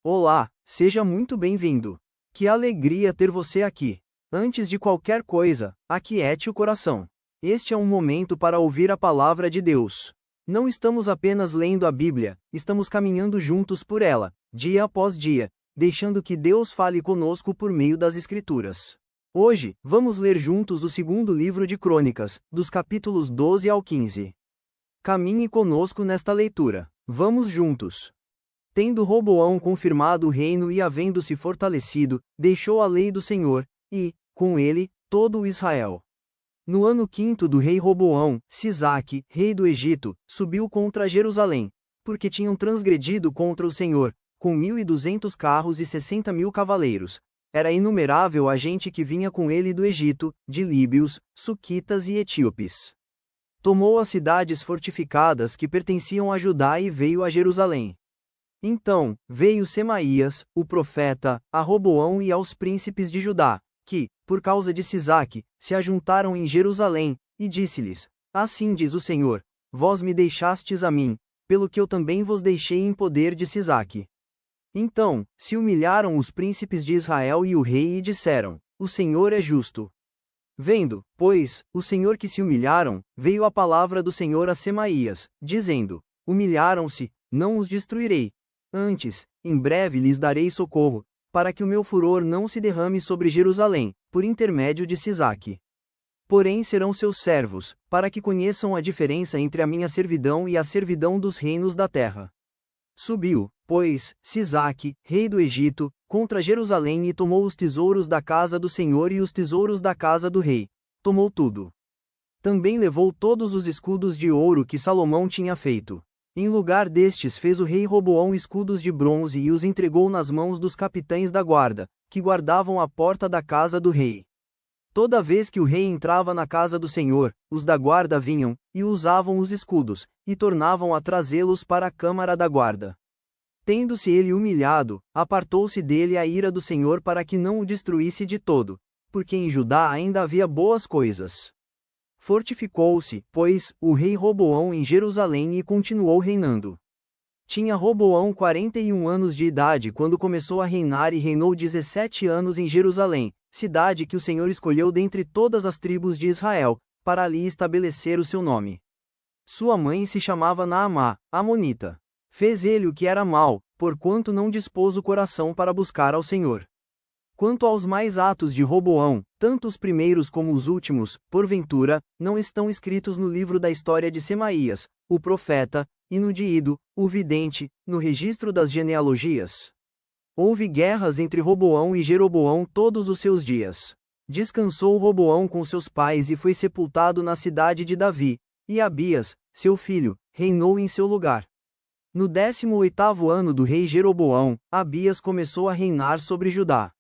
Olá, seja muito bem-vindo. Que alegria ter você aqui. Antes de qualquer coisa, aquiete o coração. Este é um momento para ouvir a palavra de Deus. Não estamos apenas lendo a Bíblia, estamos caminhando juntos por ela, dia após dia, deixando que Deus fale conosco por meio das Escrituras. Hoje, vamos ler juntos o segundo livro de Crônicas, dos capítulos 12 ao 15. Caminhe conosco nesta leitura. Vamos juntos. Tendo Roboão confirmado o reino e havendo-se fortalecido, deixou a lei do Senhor, e, com ele, todo o Israel. No ano quinto do rei Roboão, Sisaque, rei do Egito, subiu contra Jerusalém, porque tinham transgredido contra o Senhor, com 1.200 carros e 60.000 cavaleiros. Era inumerável a gente que vinha com ele do Egito, de líbios, suquitas e etíopes. Tomou as cidades fortificadas que pertenciam a Judá e veio a Jerusalém. Então, veio Semaías, o profeta, a Roboão e aos príncipes de Judá, que, por causa de Sisaque, se ajuntaram em Jerusalém, e disse-lhes: Assim diz o Senhor, vós me deixastes a mim, pelo que eu também vos deixei em poder de Sisaque. Então, se humilharam os príncipes de Israel e o rei e disseram: O Senhor é justo. Vendo, pois, o Senhor que se humilharam, veio a palavra do Senhor a Semaías, dizendo: Humilharam-se, não os destruirei. Antes, em breve lhes darei socorro, para que o meu furor não se derrame sobre Jerusalém, por intermédio de Sisaque. Porém serão seus servos, para que conheçam a diferença entre a minha servidão e a servidão dos reinos da terra. Subiu, pois, Sisaque, rei do Egito, contra Jerusalém e tomou os tesouros da casa do Senhor e os tesouros da casa do rei. Tomou tudo. Também levou todos os escudos de ouro que Salomão tinha feito. Em lugar destes fez o rei Roboão escudos de bronze e os entregou nas mãos dos capitães da guarda, que guardavam a porta da casa do rei. Toda vez que o rei entrava na casa do Senhor, os da guarda vinham, e usavam os escudos, e tornavam a trazê-los para a câmara da guarda. Tendo-se ele humilhado, apartou-se dele a ira do Senhor para que não o destruísse de todo, porque em Judá ainda havia boas coisas. Fortificou-se, pois, o rei Roboão em Jerusalém e continuou reinando. Tinha Roboão 41 anos de idade quando começou a reinar e reinou 17 anos em Jerusalém, cidade que o Senhor escolheu dentre todas as tribos de Israel, para ali estabelecer o seu nome. Sua mãe se chamava Naamá, amonita. Fez ele o que era mal, porquanto não dispôs o coração para buscar ao Senhor. Quanto aos mais atos de Roboão, tanto os primeiros como os últimos, porventura, não estão escritos no livro da história de Semaías, o profeta, e no de Ido, o vidente, no registro das genealogias. Houve guerras entre Roboão e Jeroboão todos os seus dias. Descansou Roboão com seus pais e foi sepultado na cidade de Davi, e Abias, seu filho, reinou em seu lugar. No 18º ano do rei Jeroboão, Abias começou a reinar sobre Judá.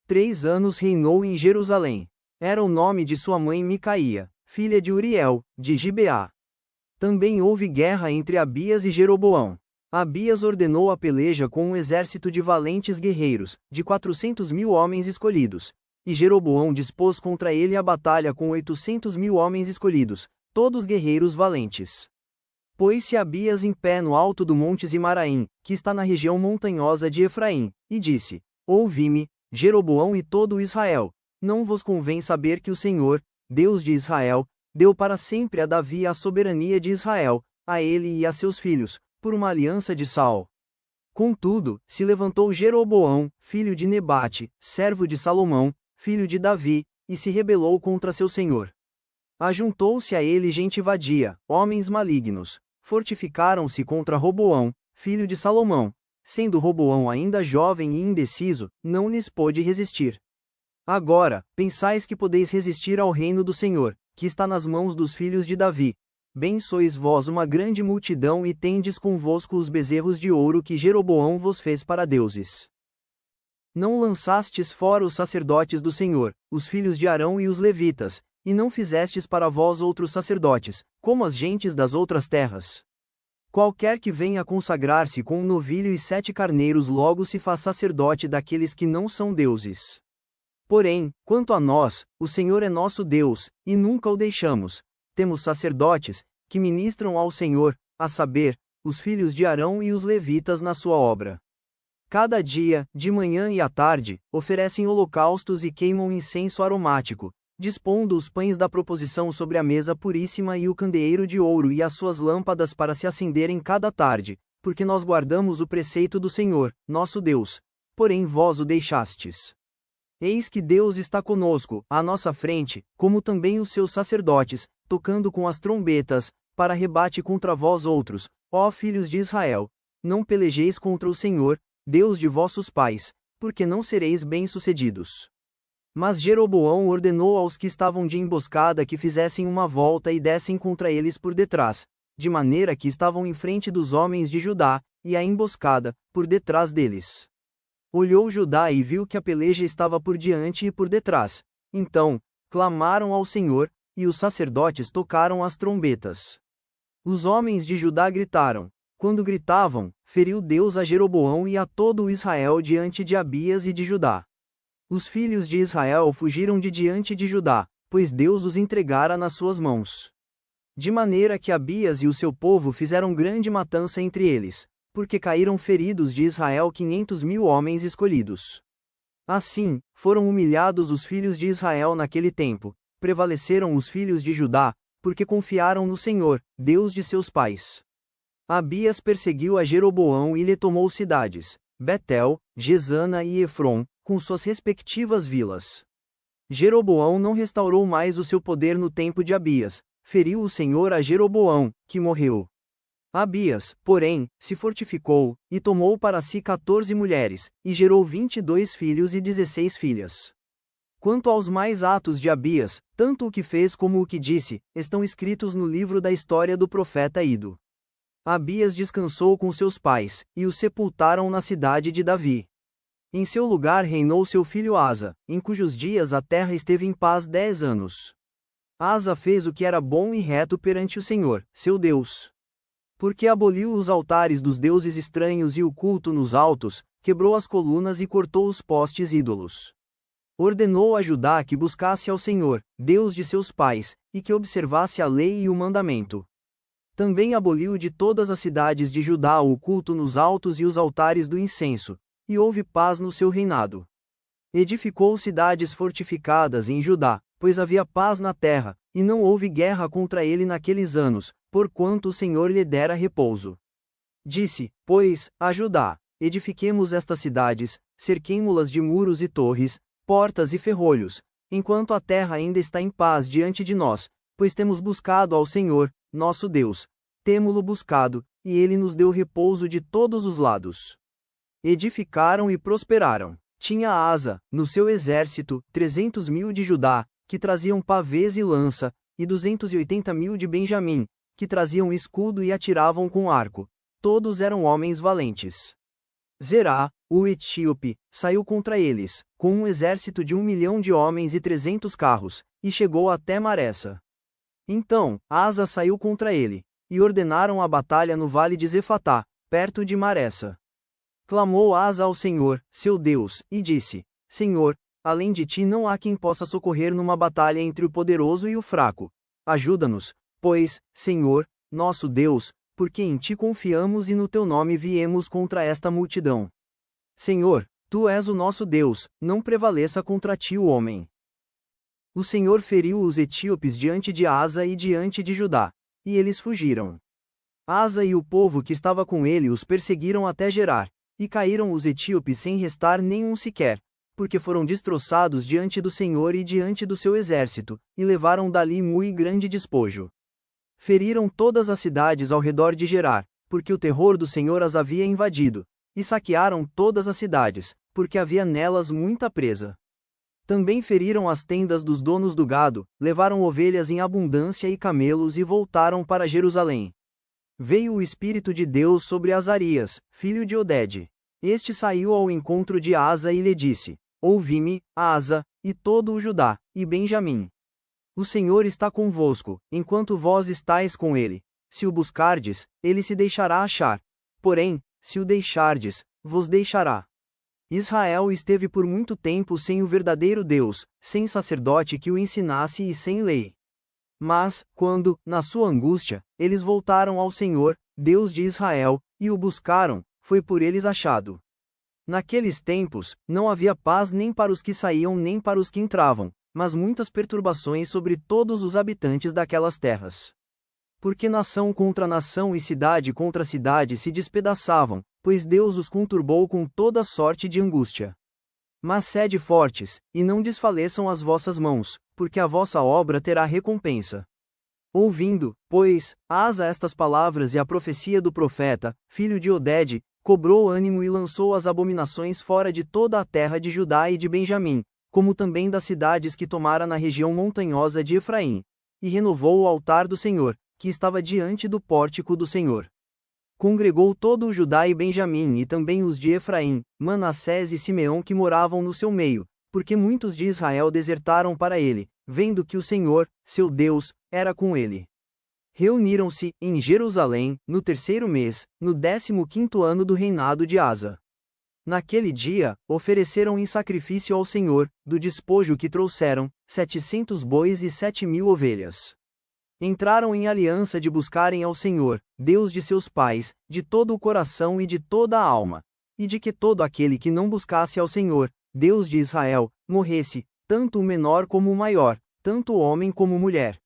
3 anos reinou em Jerusalém. Era o nome de sua mãe Micaía, filha de Uriel, de Gibeá. Também houve guerra entre Abias e Jeroboão. Abias ordenou a peleja com um exército de valentes guerreiros, de 400.000 homens escolhidos. E Jeroboão dispôs contra ele a batalha com 800.000 homens escolhidos, todos guerreiros valentes. Pôs-se Abias em pé no alto do monte Zimaraim, que está na região montanhosa de Efraim, e disse: Ouvi-me, Jeroboão e todo Israel, não vos convém saber que o Senhor, Deus de Israel, deu para sempre a Davi a soberania de Israel, a ele e a seus filhos, por uma aliança de Saul. Contudo, se levantou Jeroboão, filho de Nebate, servo de Salomão, filho de Davi, e se rebelou contra seu senhor. Ajuntou-se a ele gente vadia, homens malignos, fortificaram-se contra Roboão, filho de Salomão. Sendo Roboão ainda jovem e indeciso, não lhes pôde resistir. Agora, pensais que podeis resistir ao reino do Senhor, que está nas mãos dos filhos de Davi. Bem sois vós uma grande multidão e tendes convosco os bezerros de ouro que Jeroboão vos fez para deuses. Não lançastes fora os sacerdotes do Senhor, os filhos de Arão e os levitas, e não fizestes para vós outros sacerdotes, como as gentes das outras terras. Qualquer que venha consagrar-se com um novilho e 7 carneiros logo se faz sacerdote daqueles que não são deuses. Porém, quanto a nós, o Senhor é nosso Deus, e nunca o deixamos. Temos sacerdotes, que ministram ao Senhor, a saber, os filhos de Arão e os levitas na sua obra. Cada dia, de manhã e à tarde, oferecem holocaustos e queimam incenso aromático, dispondo os pães da proposição sobre a mesa puríssima e o candeeiro de ouro e as suas lâmpadas para se acenderem cada tarde, porque nós guardamos o preceito do Senhor, nosso Deus. Porém vós o deixastes. Eis que Deus está conosco, à nossa frente, como também os seus sacerdotes, tocando com as trombetas, para rebate contra vós outros, ó filhos de Israel. Não pelejeis contra o Senhor, Deus de vossos pais, porque não sereis bem-sucedidos. Mas Jeroboão ordenou aos que estavam de emboscada que fizessem uma volta e dessem contra eles por detrás, de maneira que estavam em frente dos homens de Judá, e a emboscada, por detrás deles. Olhou Judá e viu que a peleja estava por diante e por detrás. Então, clamaram ao Senhor, e os sacerdotes tocaram as trombetas. Os homens de Judá gritaram. Quando gritavam, feriu Deus a Jeroboão e a todo o Israel diante de Abias e de Judá. Os filhos de Israel fugiram de diante de Judá, pois Deus os entregara nas suas mãos. De maneira que Abias e o seu povo fizeram grande matança entre eles, porque caíram feridos de Israel 500.000 homens escolhidos. Assim, foram humilhados os filhos de Israel naquele tempo, prevaleceram os filhos de Judá, porque confiaram no Senhor, Deus de seus pais. Abias perseguiu a Jeroboão e lhe tomou cidades, Betel, Gesana e Efron, com suas respectivas vilas. Jeroboão não restaurou mais o seu poder no tempo de Abias, feriu o Senhor a Jeroboão, que morreu. Abias, porém, se fortificou, e tomou para si 14 mulheres, e gerou 22 filhos e 16 filhas. Quanto aos mais atos de Abias, tanto o que fez como o que disse, estão escritos no livro da história do profeta Ido. Abias descansou com seus pais, e o sepultaram na cidade de Davi. Em seu lugar reinou seu filho Asa, em cujos dias a terra esteve em paz 10 anos. Asa fez o que era bom e reto perante o Senhor, seu Deus. Porque aboliu os altares dos deuses estranhos e o culto nos altos, quebrou as colunas e cortou os postes ídolos. Ordenou a Judá que buscasse ao Senhor, Deus de seus pais, e que observasse a lei e o mandamento. Também aboliu de todas as cidades de Judá o culto nos altos e os altares do incenso, e houve paz no seu reinado. Edificou cidades fortificadas em Judá, pois havia paz na terra, e não houve guerra contra ele naqueles anos, porquanto o Senhor lhe dera repouso. Disse, pois, a Judá: edifiquemos estas cidades, cerquemo-las de muros e torres, portas e ferrolhos, enquanto a terra ainda está em paz diante de nós, pois temos buscado ao Senhor, nosso Deus, temo-lo buscado, e ele nos deu repouso de todos os lados. Edificaram e prosperaram. Tinha Asa, no seu exército, 300.000 de Judá, que traziam pavês e lança, e 280.000 de Benjamim, que traziam escudo e atiravam com arco. Todos eram homens valentes. Zerá, o etíope, saiu contra eles, com um exército de 1 milhão de homens e 300 carros, e chegou até Maressa. Então, Asa saiu contra ele, e ordenaram a batalha no vale de Zefatá, perto de Maressa. Clamou Asa ao Senhor, seu Deus, e disse: Senhor, além de ti não há quem possa socorrer numa batalha entre o poderoso e o fraco. Ajuda-nos, pois, Senhor, nosso Deus, porque em ti confiamos e no teu nome viemos contra esta multidão. Senhor, tu és o nosso Deus, não prevaleça contra ti o homem. O Senhor feriu os etíopes diante de Asa e diante de Judá, e eles fugiram. Asa e o povo que estava com ele os perseguiram até Gerar, e caíram os etíopes sem restar nenhum sequer, porque foram destroçados diante do Senhor e diante do seu exército, e levaram dali muito grande despojo. Feriram todas as cidades ao redor de Gerar, porque o terror do Senhor as havia invadido, e saquearam todas as cidades, porque havia nelas muita presa. Também feriram as tendas dos donos do gado, levaram ovelhas em abundância e camelos e voltaram para Jerusalém. Veio o Espírito de Deus sobre Azarias, filho de Odede. Este saiu ao encontro de Asa e lhe disse: Ouvi-me, Asa, e todo o Judá, e Benjamim. O Senhor está convosco, enquanto vós estáis com ele. Se o buscardes, ele se deixará achar. Porém, se o deixardes, vos deixará. Israel esteve por muito tempo sem o verdadeiro Deus, sem sacerdote que o ensinasse e sem lei. Mas, quando, na sua angústia, eles voltaram ao Senhor, Deus de Israel, e o buscaram, foi por eles achado. Naqueles tempos, não havia paz nem para os que saíam nem para os que entravam, mas muitas perturbações sobre todos os habitantes daquelas terras. Porque nação contra nação e cidade contra cidade se despedaçavam, pois Deus os conturbou com toda sorte de angústia. Mas sede fortes, e não desfaleçam as vossas mãos, porque a vossa obra terá recompensa. Ouvindo, pois, Asa estas palavras e a profecia do profeta, filho de Odede, cobrou ânimo e lançou as abominações fora de toda a terra de Judá e de Benjamim, como também das cidades que tomara na região montanhosa de Efraim. E renovou o altar do Senhor, que estava diante do pórtico do Senhor. Congregou todo o Judá e Benjamim e também os de Efraim, Manassés e Simeão que moravam no seu meio, porque muitos de Israel desertaram para ele, vendo que o Senhor, seu Deus, era com ele. Reuniram-se, em Jerusalém, no 3º mês, no 15º ano do reinado de Asa. Naquele dia, ofereceram em sacrifício ao Senhor, do despojo que trouxeram, 700 bois e 7.000 ovelhas. Entraram em aliança de buscarem ao Senhor, Deus de seus pais, de todo o coração e de toda a alma, e de que todo aquele que não buscasse ao Senhor, Deus de Israel, morresse, tanto o menor como o maior, tanto o homem como mulher.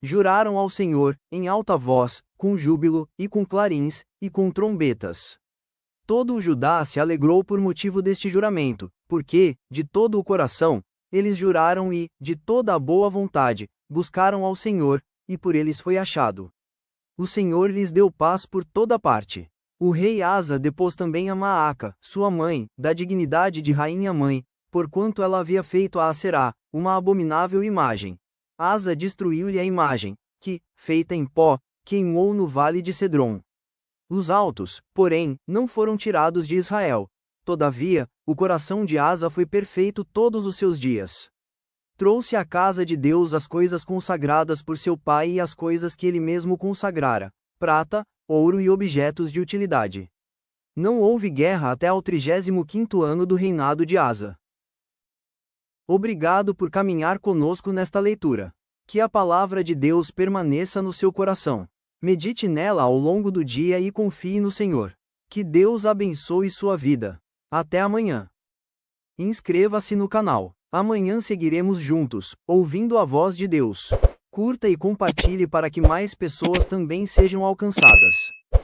Juraram ao Senhor, em alta voz, com júbilo, e com clarins, e com trombetas. Todo o Judá se alegrou por motivo deste juramento, porque, de todo o coração, eles juraram e, de toda a boa vontade, buscaram ao Senhor, e por eles foi achado. O Senhor lhes deu paz por toda parte. O rei Asa depôs também a Maaca, sua mãe, da dignidade de rainha-mãe, porquanto ela havia feito a Aserá, uma abominável imagem. Asa destruiu-lhe a imagem, que, feita em pó, queimou no vale de Cedron. Os altos, porém, não foram tirados de Israel. Todavia, o coração de Asa foi perfeito todos os seus dias. Trouxe à casa de Deus as coisas consagradas por seu pai e as coisas que ele mesmo consagrara, prata, ouro e objetos de utilidade. Não houve guerra até ao 35º ano do reinado de Asa. Obrigado por caminhar conosco nesta leitura. Que a palavra de Deus permaneça no seu coração. Medite nela ao longo do dia e confie no Senhor. Que Deus abençoe sua vida. Até amanhã. Inscreva-se no canal. Amanhã seguiremos juntos, ouvindo a voz de Deus. Curta e compartilhe para que mais pessoas também sejam alcançadas.